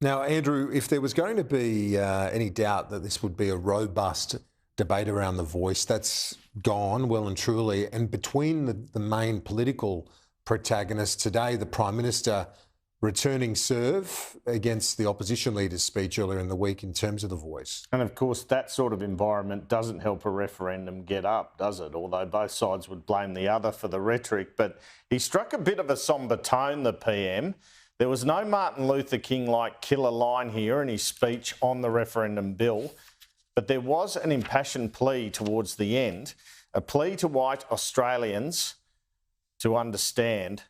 Now, Andrew, if there was going to be any doubt that this would be a robust debate around the voice, that's gone well and truly. And between the main political protagonists today, the Prime Minister returning serve against the opposition leader's speech earlier in the week in terms of the voice. And of course, that sort of environment doesn't help a referendum get up, does it? Although both sides would blame the other for the rhetoric. But he struck a bit of a sombre tone, the PM. There was no Martin Luther King-like killer line here in his speech on the referendum bill, but there was an impassioned plea towards the end, a plea to white Australians to understand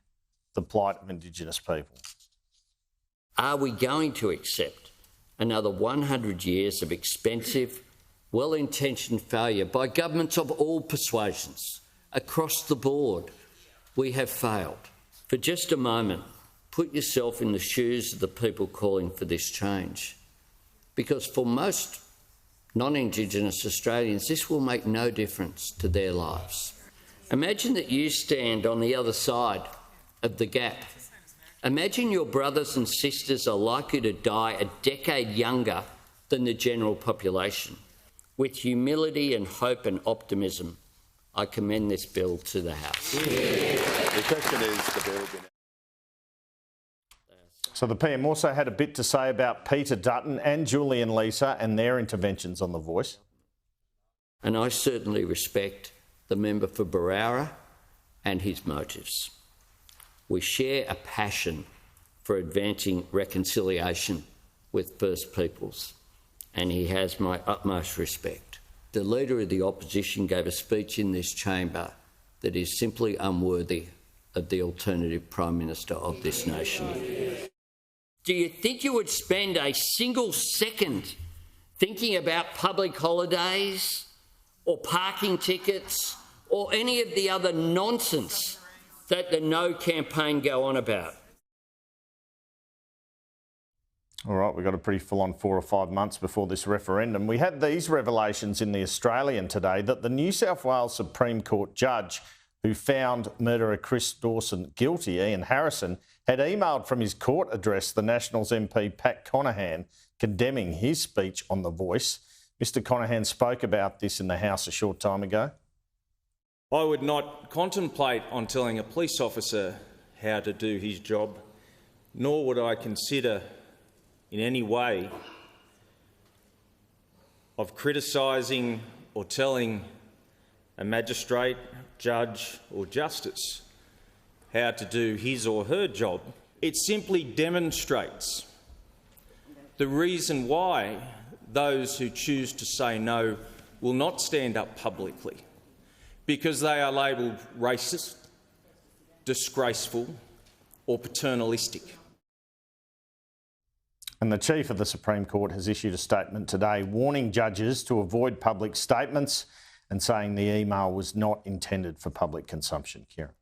the plight of Indigenous people. Are we going to accept another 100 years of expensive, well-intentioned failure by governments of all persuasions across the board? We have failed. For just a moment, put yourself in the shoes of the people calling for this change, because for most non-Indigenous Australians, this will make no difference to their lives. Imagine that you stand on the other side of the gap. Imagine your brothers and sisters are likely to die a decade younger than the general population. With humility and hope and optimism, I commend this bill to the House. The question is the bill... So the PM also had a bit to say about Peter Dutton and Julian Leeser and their interventions on The Voice. And I certainly respect the member for Barara and his motives. We share a passion for advancing reconciliation with First Peoples, and he has my utmost respect. The Leader of the Opposition gave a speech in this chamber that is simply unworthy of the alternative Prime Minister of this nation. Do you think you would spend a single second thinking about public holidays or parking tickets or any of the other nonsense that the No campaign go on about? All right, we've got a pretty full-on 4 or 5 months before this referendum. We had these revelations in The Australian today that the New South Wales Supreme Court judge who found murderer Chris Dawson guilty, Ian Harrison, had emailed from his court address the Nationals MP Pat Conahan condemning his speech on The Voice. Mr Conahan spoke about this in the House a short time ago. I would not contemplate on telling a police officer how to do his job, nor would I consider in any way of criticising or telling a magistrate, judge or justice how to do his or her job. It simply demonstrates the reason why those who choose to say no will not stand up publicly, because they are labelled racist, disgraceful or paternalistic. And the Chief of the Supreme Court has issued a statement today warning judges to avoid public statements and saying the email was not intended for public consumption. Kieran.